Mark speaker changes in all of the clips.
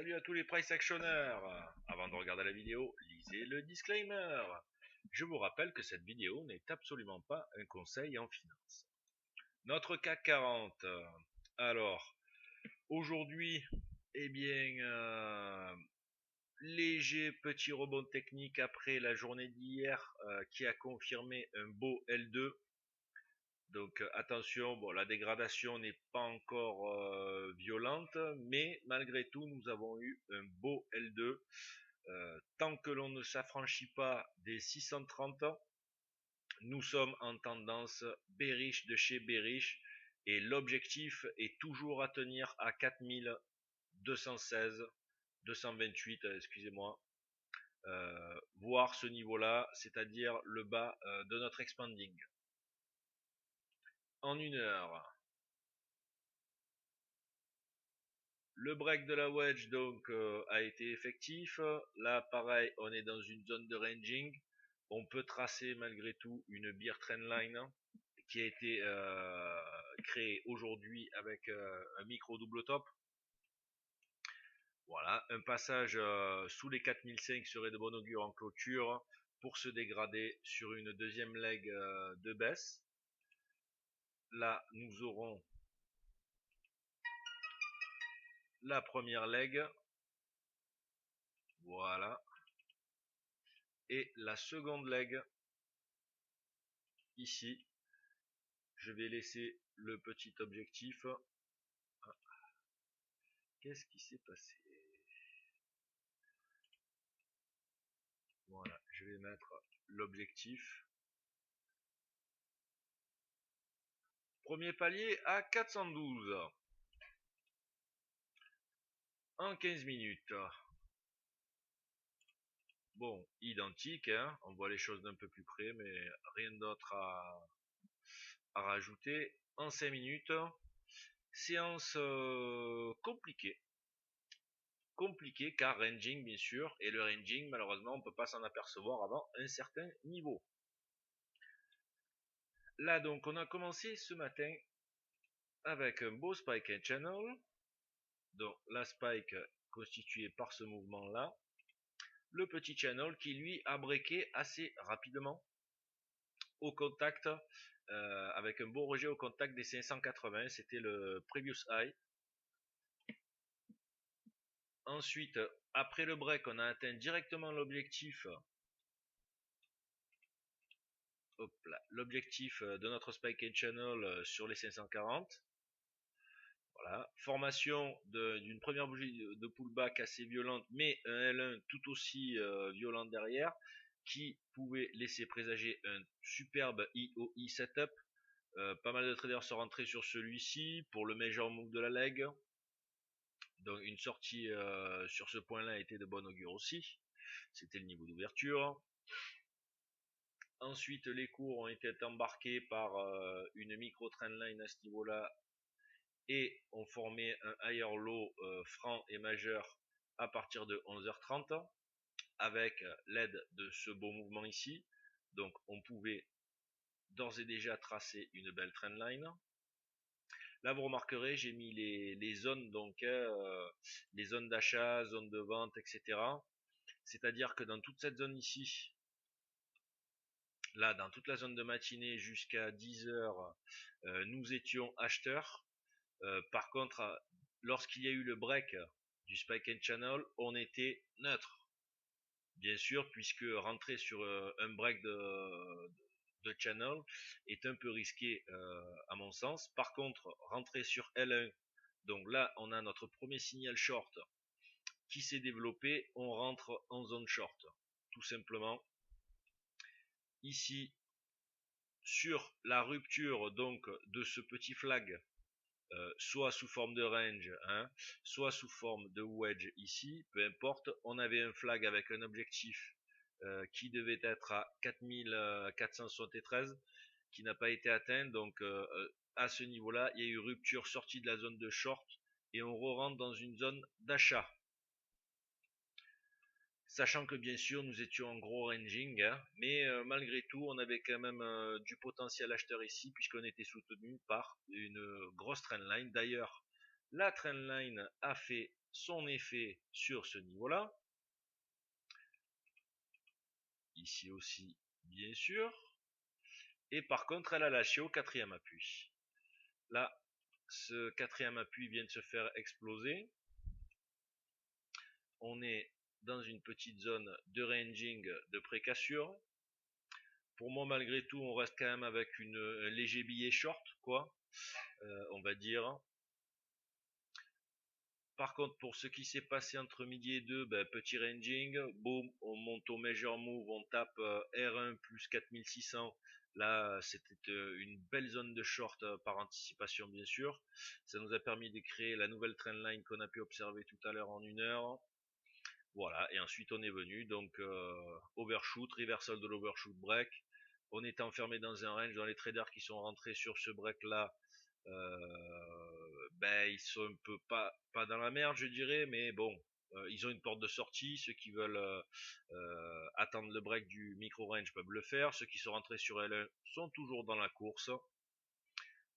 Speaker 1: Salut à tous les price actionneurs. Avant de regarder la vidéo, lisez le disclaimer. Je vous rappelle que cette vidéo n'est absolument pas un conseil en finance. Notre CAC 40. Alors, aujourd'hui, eh bien, léger petit rebond technique après la journée d'hier qui a confirmé un beau L2. Donc attention, bon, la dégradation n'est pas encore violente, mais malgré tout, nous avons eu un beau L2. Tant que l'on ne s'affranchit pas des 630, nous sommes en tendance bearish de chez bearish, et l'objectif est toujours à tenir à 4216, 228, excusez-moi, voire ce niveau-là, c'est-à-dire le bas de notre expanding. En une heure, le break de la wedge donc a été effectif. Là pareil, on est dans une zone de ranging. On peut tracer malgré tout une bear trendline qui a été créée aujourd'hui avec un micro double top. Voilà, un passage sous les 4005 serait de bon augure en clôture pour se dégrader sur une deuxième leg de baisse. Là, nous aurons la première leg. Voilà. Et la seconde leg ici. Je vais laisser le petit objectif. Qu'est-ce qui s'est passé? Voilà, je vais mettre l'objectif. Premier palier à 412. En 15 minutes. Bon, identique, hein, on voit les choses d'un peu plus près, mais rien d'autre à rajouter. En 5 minutes, séance compliquée. Compliquée car ranging bien sûr, et le ranging malheureusement on ne peut pas s'en apercevoir avant un certain niveau. Là donc on a commencé ce matin avec un beau spike and channel, donc la spike constituée par ce mouvement là, le petit channel qui lui a breaké assez rapidement au contact avec un beau rejet au contact des 580, c'était le previous high. Ensuite, après le break, on a atteint directement l'objectif. L'objectif de notre spike and channel sur les 540. Voilà. Formation d'une première bougie de pullback assez violente, mais un L1 tout aussi violent derrière, qui pouvait laisser présager un superbe IOI setup. Pas mal de traders sont rentrés sur celui-ci pour le major move de la leg. Donc une sortie sur ce point-là était de bon augure aussi. C'était le niveau d'ouverture. Ensuite, les cours ont été embarqués par une micro trendline à ce niveau-là et ont formé un higher low franc et majeur à partir de 11h30 avec l'aide de ce beau mouvement ici. Donc on pouvait d'ores et déjà tracer une belle trendline. Là vous remarquerez, j'ai mis les zones, donc les zones d'achat, zones de vente, etc. C'est-à-dire que dans toute cette zone ici, là dans toute la zone de matinée jusqu'à 10h, nous étions acheteurs. Par contre, lorsqu'il y a eu le break du spike and channel, on était neutre. Bien sûr, puisque rentrer sur un break de channel est un peu risqué à mon sens. Par contre, rentrer sur L1, donc là on a notre premier signal short qui s'est développé, on rentre en zone short, tout simplement. Ici, sur la rupture donc de ce petit flag, soit sous forme de range, hein, soit sous forme de wedge ici, peu importe, on avait un flag avec un objectif qui devait être à 4473, qui n'a pas été atteint. Donc à ce niveau là il y a eu rupture, sortie de la zone de short, et on re-rentre dans une zone d'achat, sachant que bien sûr nous étions en gros ranging, hein, mais malgré tout on avait quand même du potentiel acheteur ici, puisqu'on était soutenu par une grosse trendline. D'ailleurs la trendline a fait son effet sur ce niveau-là. Ici aussi, bien sûr. Et par contre, elle a lâché au quatrième appui. Là, ce quatrième appui vient de se faire exploser. On est dans une petite zone de ranging de précassure. Pour moi, malgré tout, on reste quand même avec un léger billet short, quoi, on va dire. Par contre, pour ce qui s'est passé entre midi et 2, ben, petit ranging, boum, on monte au major move, on tape R1 plus 4600. Là, c'était une belle zone de short par anticipation, bien sûr. Ça nous a permis de créer la nouvelle trendline qu'on a pu observer tout à l'heure en 1 heure. Voilà, et ensuite on est venu, donc overshoot, reversal de l'overshoot break. On est enfermé dans un range, dans les traders qui sont rentrés sur ce break là, ben ils sont un peu pas dans la merde, je dirais, mais bon, ils ont une porte de sortie. Ceux qui veulent attendre le break du micro range peuvent le faire. Ceux qui sont rentrés sur L1 sont toujours dans la course.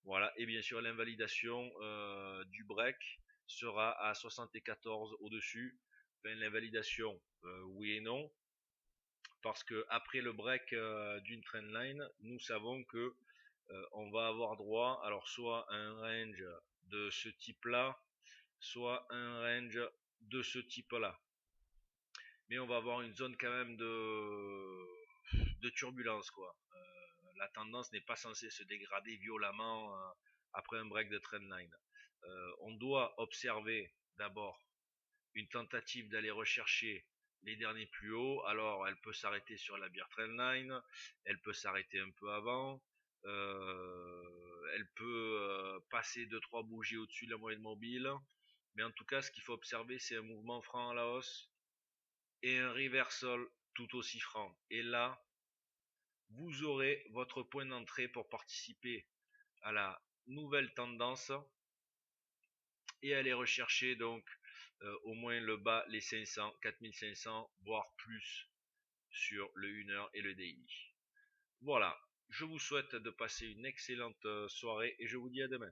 Speaker 1: Voilà, et bien sûr l'invalidation du break sera à 74 au-dessus. Enfin, l'invalidation, oui et non, parce que après le break d'une trendline, nous savons que on va avoir droit, alors soit à un range de ce type-là, soit un range de ce type-là. Mais on va avoir une zone quand même de turbulence, quoi. La tendance n'est pas censée se dégrader violemment après un break de trendline. On doit observer d'abord une tentative d'aller rechercher les derniers plus hauts. Alors elle peut s'arrêter sur la bear trendline, elle peut s'arrêter un peu avant, elle peut passer 2-3 bougies au-dessus de la moyenne mobile, mais en tout cas ce qu'il faut observer, c'est un mouvement franc à la hausse et un reversal tout aussi franc. Et là, vous aurez votre point d'entrée pour participer à la nouvelle tendance et aller rechercher donc au moins le bas, les 500, 4500, voire plus sur le 1 heure et le daily. Voilà, je vous souhaite de passer une excellente soirée et je vous dis à demain.